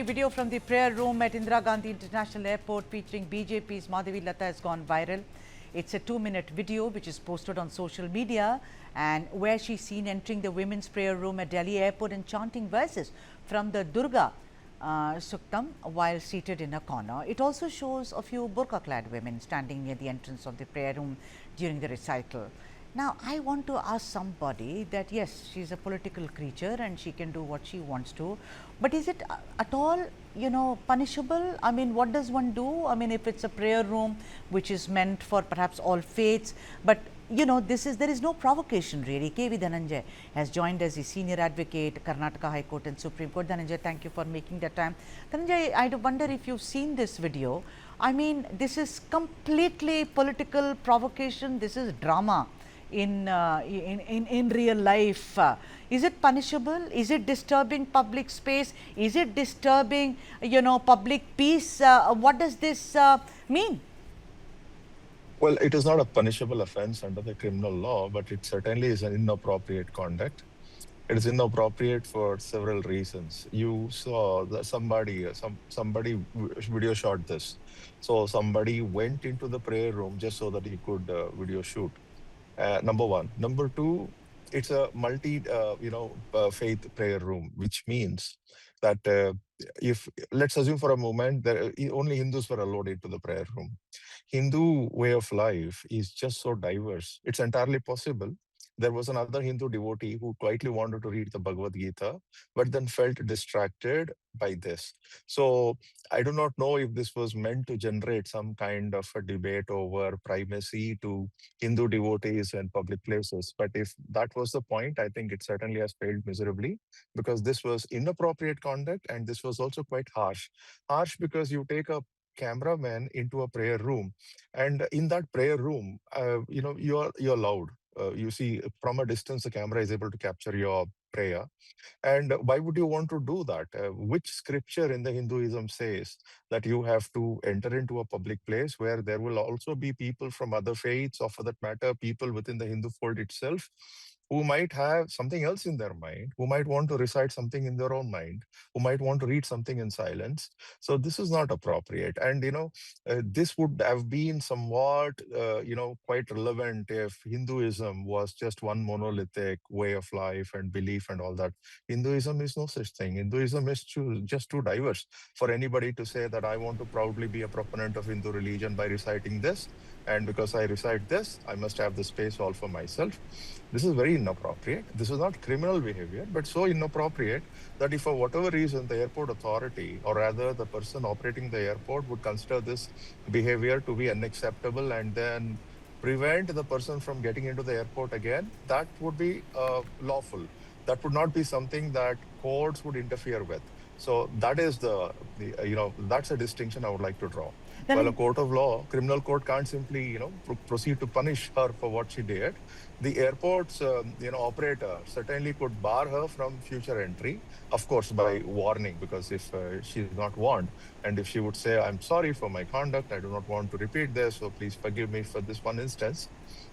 video from the prayer room at Indira Gandhi International Airport featuring BJP's Madhavi Latha has gone viral. It's a 2-minute video which is posted on social media and where she's seen entering the women's prayer room at Delhi airport and chanting verses from the Durga Suktam while seated in a corner. It also shows a few burqa-clad women standing near the entrance of the prayer room during the recital. Now, I want to ask somebody that yes, she is a political creature and she can do what she wants to, but is it at all, punishable? I mean, what does one do? I mean, if it's a prayer room which is meant for perhaps all faiths, but there is no provocation really. K.V. Dhananjay has joined as a senior advocate, Karnataka High Court and Supreme Court. Dhananjay, thank you for making the time. Dhananjay, I wonder if you've seen this video. I mean, this is completely political provocation. This is drama in real life. Is it punishable? Is it disturbing public space? Is it disturbing, public peace? What does this mean? Well, it is not a punishable offense under the criminal law, but it certainly is an inappropriate conduct. It is inappropriate for several reasons. You saw that somebody video shot this. So somebody went into the prayer room just so that he could video shoot. Number one. Number two, it's a faith prayer room, which means that if let's assume for a moment that only Hindus were allowed into the prayer room. Hindu way of life is just so diverse. It's entirely possible. There was another Hindu devotee who quietly wanted to read the Bhagavad Gita, but then felt distracted by this. So I do not know if this was meant to generate some kind of a debate over primacy to Hindu devotees and public places. But if that was the point, I think it certainly has failed miserably because this was inappropriate conduct and this was also quite harsh. Harsh because you take a cameraman into a prayer room, and in that prayer room, you're loud. You see, from a distance, the camera is able to capture your prayer. And why would you want to do that? Which scripture in the Hinduism says that you have to enter into a public place where there will also be people from other faiths, or for that matter, people within the Hindu fold itself, who might have something else in their mind, who might want to recite something in their own mind, who might want to read something in silence. So this is not appropriate. And, this would have been somewhat, quite relevant if Hinduism was just one monolithic way of life and belief and all that. Hinduism is no such thing. Hinduism is just too diverse for anybody to say that I want to proudly be a proponent of Hindu religion by reciting this. And because I recite this, I must have the space all for myself. This is very inappropriate. This is not criminal behavior, but so inappropriate that if for whatever reason the airport authority, or rather the person operating the airport, would consider this behavior to be unacceptable and then prevent the person from getting into the airport again, that would be lawful. That would not be something that courts would interfere with. So that is that's a distinction I would like to draw. Well, a court of law, criminal court can't simply, proceed to punish her for what she did. The airport's, operator certainly could bar her from future entry, of course, by warning, because if she's not warned, and if she would say, I'm sorry for my conduct, I do not want to repeat this, so please forgive me for this one instance,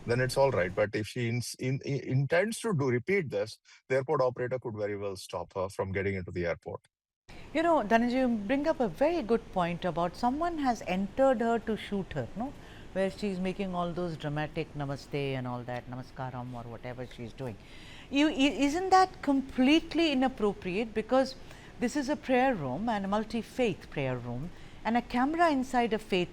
then it's all right. But if she intends to repeat this, the airport operator could very well stop her from getting into the airport. Dhananjay, you bring up a very good point about someone has entered her to shoot her, no? Where she's making all those dramatic namaste and all that, namaskaram or whatever she's doing. Isn't that completely inappropriate? Because this is a prayer room and a multi-faith prayer room, and a camera inside a faith,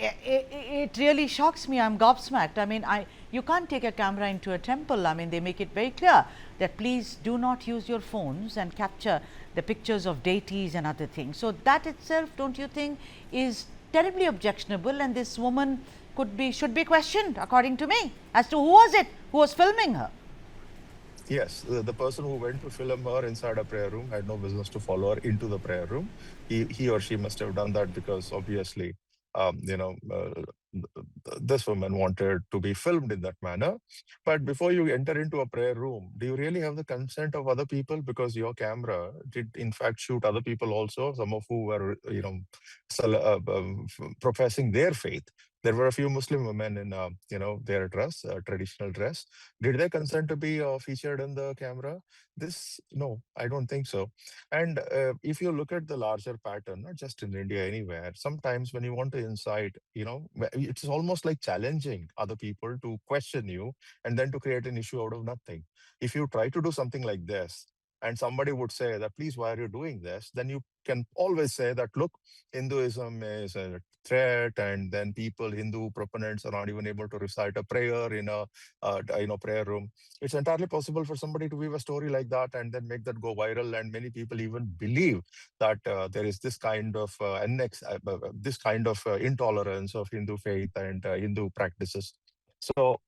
it really shocks me. I'm gobsmacked. I mean, you can't take a camera into a temple. I mean, they make it very clear that please do not use your phones and capture the pictures of deities and other things. So that itself, don't you think, is terribly objectionable, and this woman should be questioned, according to me, as to who was it who was filming her. Yes, the person who went to film her inside a prayer room had no business to follow her into the prayer room. He or she must have done that because obviously, this woman wanted to be filmed in that manner. But before you enter into a prayer room, do you really have the consent of other people? Because your camera did in fact shoot other people also, some of who were, professing their faith. There were a few Muslim women in, their dress, traditional dress. Did they consent to be featured in the camera? No, I don't think so. And if you look at the larger pattern, not just in India, anywhere, sometimes when you want to incite, it's almost like challenging other people to question you and then to create an issue out of nothing. If you try to do something like this, and somebody would say that, please, why are you doing this? Then you can always say that, look, Hinduism is a threat, and then Hindu proponents are not even able to recite a prayer in a prayer room. It's entirely possible for somebody to weave a story like that and then make that go viral, and many people even believe that there is this kind of intolerance of Hindu faith and Hindu practices. So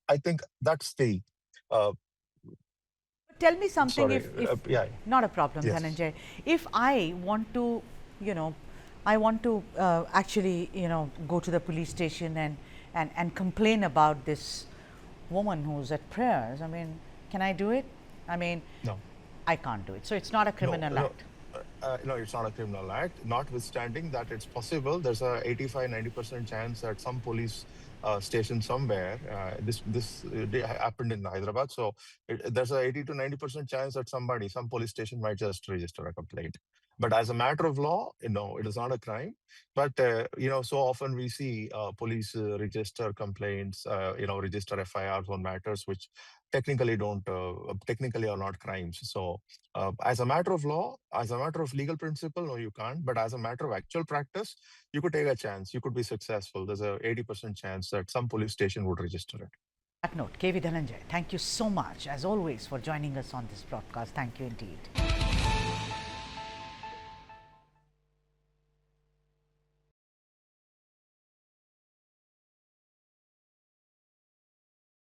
I think that's the uh, Tell me something, sorry, if yeah, not a problem, yes. Dhananjay. If I want to, I want to actually, go to the police station and complain about this woman who's at prayers. I mean, can I do it? I mean, No. I can't do it. So it's not a No, criminal no, act. no, it's not a criminal act. Notwithstanding that it's possible, there's a 85-90% chance that some police station somewhere, happened in Hyderabad. So there's a 80 to 90% chance that some police station might just register a complaint. But as a matter of law, it is not a crime. But, so often we see police register complaints, register FIRs on matters which technically are not crimes. So as a matter of law, as a matter of legal principle, no, you can't. But as a matter of actual practice, you could take a chance. You could be successful. There's a 80% chance that some police station would register it. That note, KV Dhananjay, thank you so much, as always, for joining us on this broadcast. Thank you indeed.